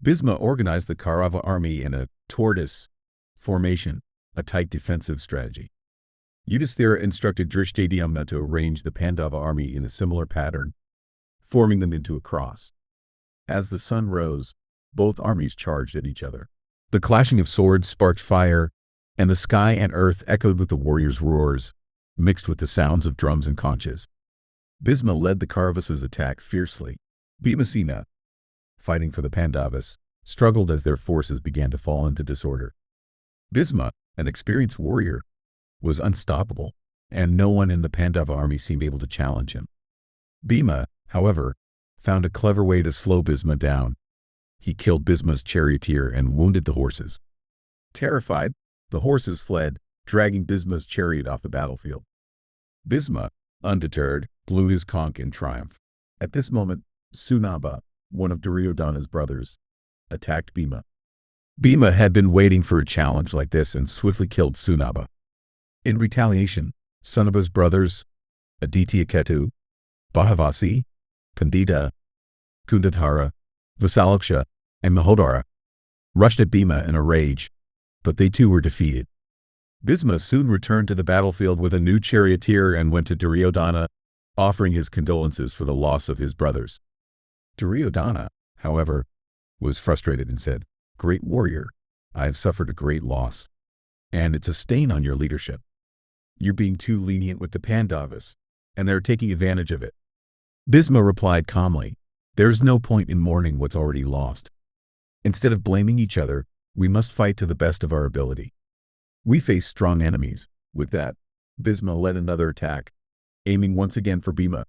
Bhisma organized the Kaurava army in a tortoise formation, a tight defensive strategy. Yudhisthira instructed Drishtadyumna to arrange the Pandava army in a similar pattern, forming them into a cross. As the sun rose, both armies charged at each other. The clashing of swords sparked fire, and the sky and earth echoed with the warriors' roars, mixed with the sounds of drums and conches. Bhisma led the Kauravas' attack fiercely. Bhimasena, fighting for the Pandavas, struggled as their forces began to fall into disorder. Bhisma, an experienced warrior, was unstoppable, and no one in the Pandava army seemed able to challenge him. Bhima, however, found a clever way to slow Bhisma down. He killed Bhisma's charioteer and wounded the horses. Terrified, the horses fled, dragging Bhisma's chariot off the battlefield. Bhisma, undeterred, blew his conch in triumph. At this moment, Sunaba, one of Duryodhana's brothers, attacked Bhima. Bhima had been waiting for a challenge like this and swiftly killed Sunaba. In retaliation, Sunaba's brothers, Adityaketu, Bahavasi, Pandita, Kundadhara, Vasalaksha, and Mahodara, rushed at Bhima in a rage, but they too were defeated. Bhisma soon returned to the battlefield with a new charioteer and went to Duryodhana, offering his condolences for the loss of his brothers. Duryodhana, however, was frustrated and said, "Great warrior, I have suffered a great loss, and it's a stain on your leadership. You're being too lenient with the Pandavas, and they're taking advantage of it." Bhisma replied calmly, "There's no point in mourning what's already lost. Instead of blaming each other, we must fight to the best of our ability. We face strong enemies." With that, Bhisma led another attack, aiming once again for Bhima.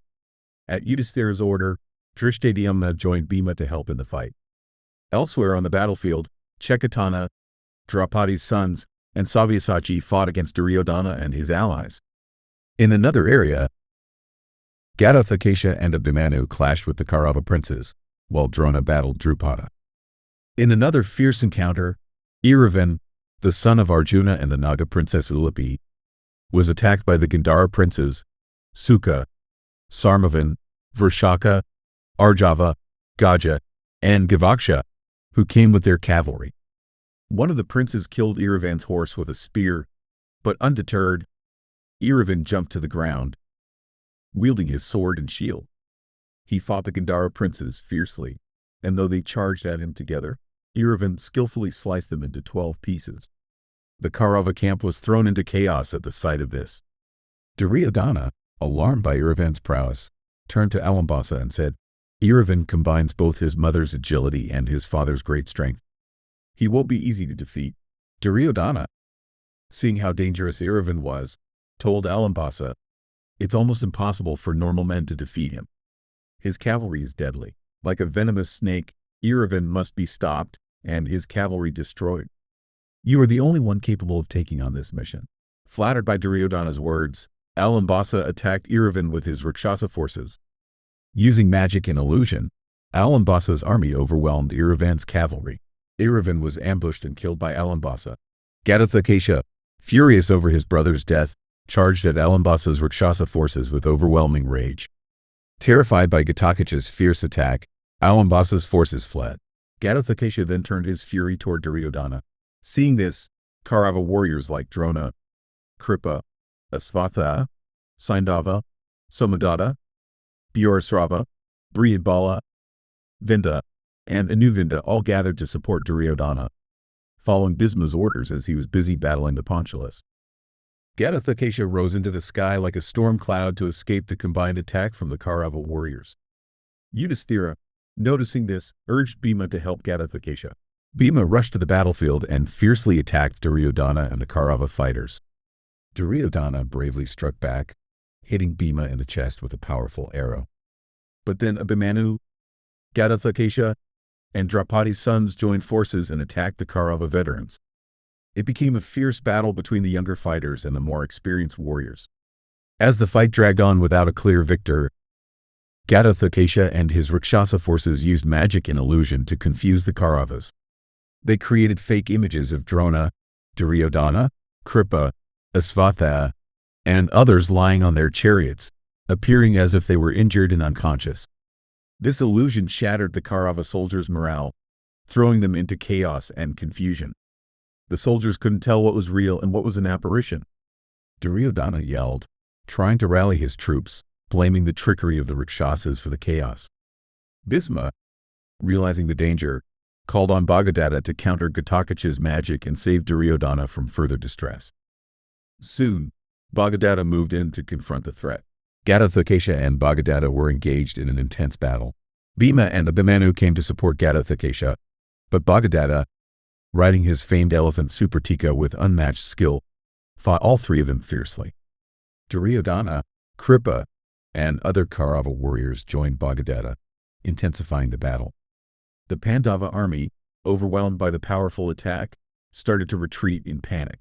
At Yudhisthira's order, Drishtadyumna joined Bhima to help in the fight. Elsewhere on the battlefield, Chekatana, Draupadi's sons, and Savyasachi fought against Duryodhana and his allies. In another area, Gatotkacha and Abhimanyu clashed with the Kaurava princes, while Drona battled Drupada. In another fierce encounter, Iravan, the son of Arjuna and the Naga princess Ulupi, was attacked by the Gandhara princes, Sukha, Sarmavan, Vrishaka, Arjava, Gaja, and Gavaksha, who came with their cavalry. One of the princes killed Iravan's horse with a spear, but undeterred, Iravan jumped to the ground, wielding his sword and shield. He fought the Gandhara princes fiercely, and though they charged at him together, Iravan skillfully sliced them into 12 pieces. The Kaurava camp was thrown into chaos at the sight of this. Duryodhana, alarmed by Iravan's prowess, turned to Alambasa and said, "Iravan combines both his mother's agility and his father's great strength. He won't be easy to defeat." Duryodhana, seeing how dangerous Iravan was, told Alambasa, "It's almost impossible for normal men to defeat him. His cavalry is deadly. Like a venomous snake, Iravan must be stopped and his cavalry destroyed. You are the only one capable of taking on this mission." Flattered by Duryodhana's words, Alambasa attacked Iravan with his Rakshasa forces. Using magic and illusion, Alambasa's army overwhelmed Iravan's cavalry. Iravan was ambushed and killed by Alambasa. Gatotkacha, furious over his brother's death, charged at Alambasa's Rakshasa forces with overwhelming rage. Terrified by Gatotkacha's fierce attack, Alambasa's forces fled. Gatotkacha then turned his fury toward Duryodhana. Seeing this, Kaurava warriors like Drona, Kripa, Asvatha, Saindava, Somadata, Byorasrava, Brihadbala, Vinda, and Anuvinda all gathered to support Duryodhana, following Bhisma's orders as he was busy battling the Panchalas. Gatotkacha rose into the sky like a storm cloud to escape the combined attack from the Kaurava warriors. Yudhisthira, noticing this, urged Bhima to help Gatotkacha. Bhima rushed to the battlefield and fiercely attacked Duryodhana and the Kaurava fighters. Duryodhana bravely struck back, hitting Bhima in the chest with a powerful arrow. But then Abhimanyu, Gatotkacha, and Draupadi's sons joined forces and attacked the Kaurava veterans. It became a fierce battle between the younger fighters and the more experienced warriors. As the fight dragged on without a clear victor, Gatotkacha and his Rakshasa forces used magic and illusion to confuse the Kauravas. They created fake images of Drona, Duryodhana, Kripa, Asvatha, and others lying on their chariots, appearing as if they were injured and unconscious. This illusion shattered the Kaurava soldiers' morale, throwing them into chaos and confusion. The soldiers couldn't tell what was real and what was an apparition. Duryodhana yelled, trying to rally his troops, blaming the trickery of the Rakshasas for the chaos. Bhisma, realizing the danger, called on Bhagavad to counter Ghatotkacha's magic and save Duryodhana from further distress. Soon, Bhagavad moved in to confront the threat. Ghatotkacha and Bhagavad were engaged in an intense battle. Bhima and Abhimanyu came to support Ghatotkacha, but Bhagavad, riding his famed elephant Supratika with unmatched skill, fought all three of them fiercely. Duryodhana, Kripa, and other Kaurava warriors joined Bhagavad, intensifying the battle. The Pandava army, overwhelmed by the powerful attack, started to retreat in panic.